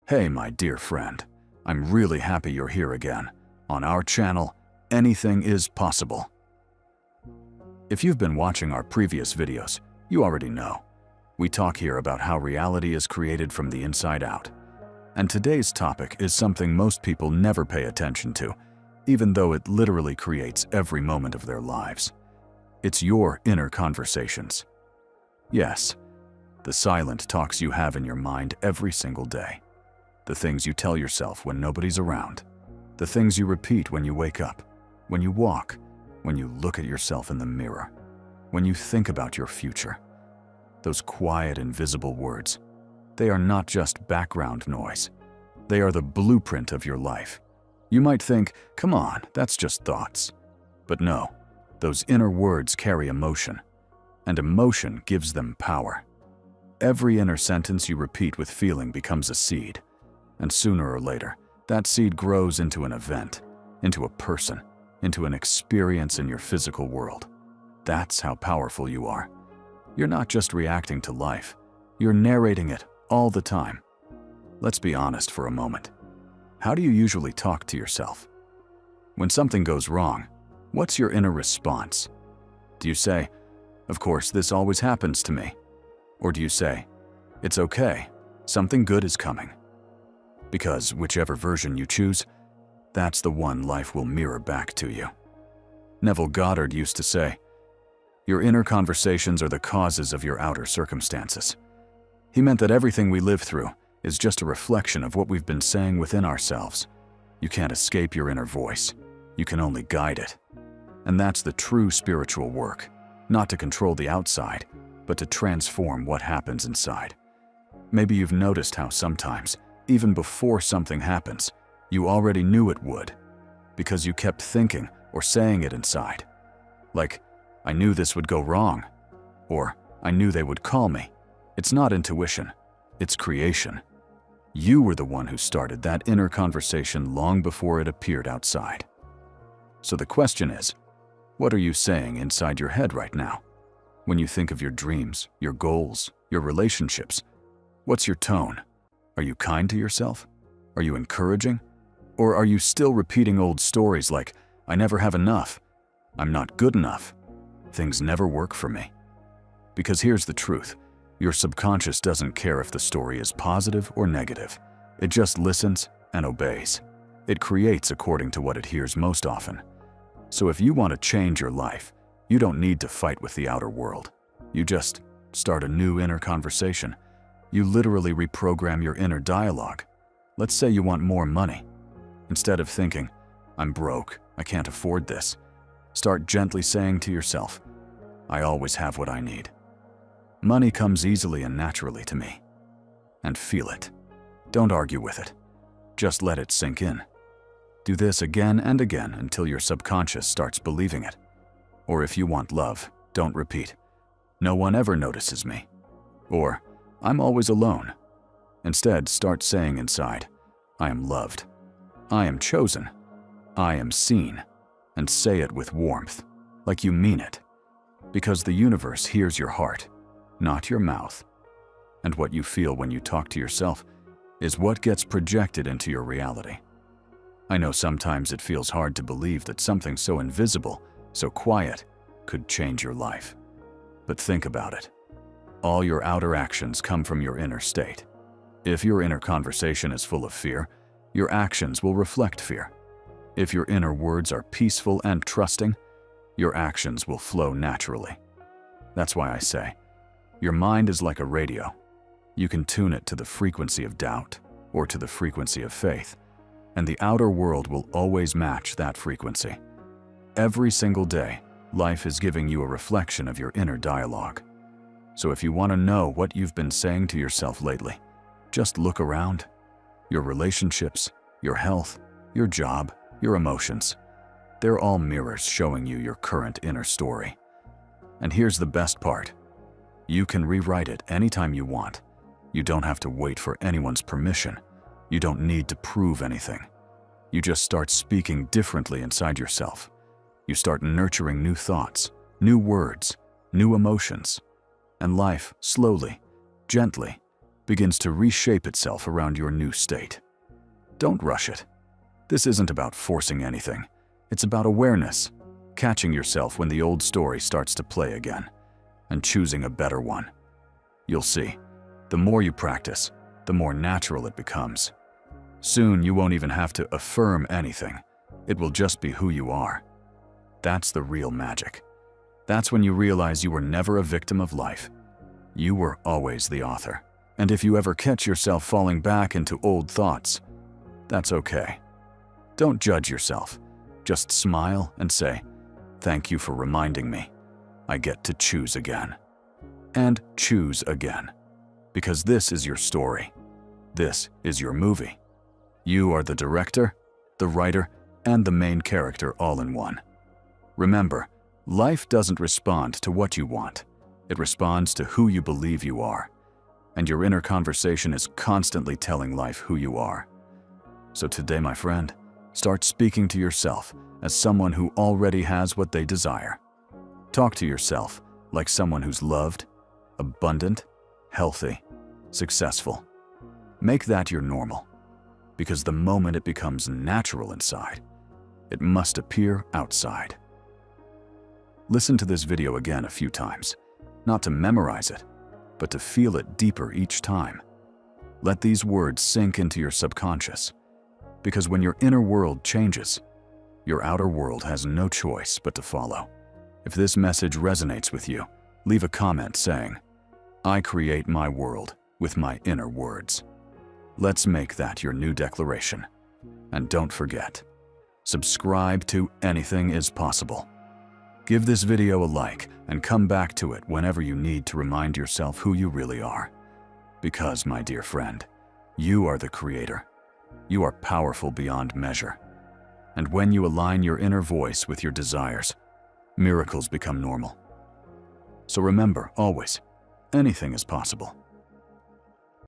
Hey, my dear friend. I'm really happy you're here again. On our channel, anything is possible. If you've been watching our previous videos, you already know. We talk here about how reality is created from the inside out. And today's topic is something most people never pay attention to, even though it literally creates every moment of their lives. It's your inner conversations. Yes, the silent talks you have in your mind every single day. The things you tell yourself when nobody's around. The things you repeat when you wake up, when you walk, when you look at yourself in the mirror, when you think about your future. Those quiet, invisible words, they are not just background noise. They are the blueprint of your life. You might think, come on, that's just thoughts. But no, those inner words carry emotion, and emotion gives them power. Every inner sentence you repeat with feeling becomes a seed, and sooner or later, that seed grows into an event, into a person, into an experience in your physical world. That's how powerful you are. You're not just reacting to life, you're narrating it all the time. Let's be honest for a moment. How do you usually talk to yourself? When something goes wrong, what's your inner response? Do you say, "Of course, this always happens to me"? Or do you say, "It's okay, something good is coming"? Because whichever version you choose, that's the one life will mirror back to you. Neville Goddard used to say, "Your inner conversations are the causes of your outer circumstances." He meant that everything we live through is just a reflection of what we've been saying within ourselves. You can't escape your inner voice. You can only guide it. And that's the true spiritual work, not to control the outside, but to transform what happens inside. Maybe you've noticed how sometimes, even before something happens, you already knew it would, because you kept thinking or saying it inside. Like, "I knew this would go wrong," or "I knew they would call me." It's not intuition, it's creation. You were the one who started that inner conversation long before it appeared outside. So the question is, what are you saying inside your head right now? When you think of your dreams, your goals, your relationships, what's your tone? Are you kind to yourself? Are you encouraging? Or are you still repeating old stories like, "I never have enough," "I'm not good enough," "Things never work for me"? Because here's the truth. Your subconscious doesn't care if the story is positive or negative. It just listens and obeys. It creates according to what it hears most often. So if you want to change your life, you don't need to fight with the outer world. You just start a new inner conversation. You literally reprogram your inner dialogue. Let's say you want more money. Instead of thinking, "I'm broke, I can't afford this," start gently saying to yourself, "I always have what I need. Money comes easily and naturally to me." And feel it. Don't argue with it. Just let it sink in. Do this again and again until your subconscious starts believing it. Or if you want love, don't repeat, "No one ever notices me," or "I'm always alone." Instead, start saying inside, "I am loved. I am chosen. I am seen." And say it with warmth, like you mean it. Because the universe hears your heart, not your mouth. And what you feel when you talk to yourself is what gets projected into your reality. I know sometimes it feels hard to believe that something so invisible, so quiet, could change your life. But think about it. All your outer actions come from your inner state. If your inner conversation is full of fear, your actions will reflect fear. If your inner words are peaceful and trusting, your actions will flow naturally. That's why I say, your mind is like a radio. You can tune it to the frequency of doubt or to the frequency of faith, and the outer world will always match that frequency. Every single day, life is giving you a reflection of your inner dialogue. So if you want to know what you've been saying to yourself lately, just look around. Your relationships, your health, your job, your emotions, they're all mirrors showing you your current inner story. And here's the best part. You can rewrite it anytime you want. You don't have to wait for anyone's permission. You don't need to prove anything. You just start speaking differently inside yourself. You start nurturing new thoughts, new words, new emotions. And life, slowly, gently, begins to reshape itself around your new state. Don't rush it. This isn't about forcing anything. It's about awareness, catching yourself when the old story starts to play again, and choosing a better one. You'll see, the more you practice, the more natural it becomes. Soon you won't even have to affirm anything. It will just be who you are. That's the real magic. That's when you realize you were never a victim of life. You were always the author. And if you ever catch yourself falling back into old thoughts, that's okay. Don't judge yourself. Just smile and say, "Thank you for reminding me. I get to choose again." And choose again. Because this is your story. This is your movie. You are the director, the writer, and the main character all in one. Remember, life doesn't respond to what you want. It responds to who you believe you are. And your inner conversation is constantly telling life who you are. So today, my friend, start speaking to yourself as someone who already has what they desire. Talk to yourself like someone who's loved, abundant, healthy, successful. Make that your normal, because the moment it becomes natural inside, it must appear outside. Listen to this video again a few times, not to memorize it, but to feel it deeper each time. Let these words sink into your subconscious, because when your inner world changes, your outer world has no choice but to follow. If this message resonates with you, leave a comment saying, "I create my world with my inner words." Let's make that your new declaration. And don't forget, subscribe to Anything is Possible. Give this video a like and come back to it whenever you need to remind yourself who you really are. Because, my dear friend, you are the creator. You are powerful beyond measure. And when you align your inner voice with your desires, miracles become normal. So remember, always, anything is possible.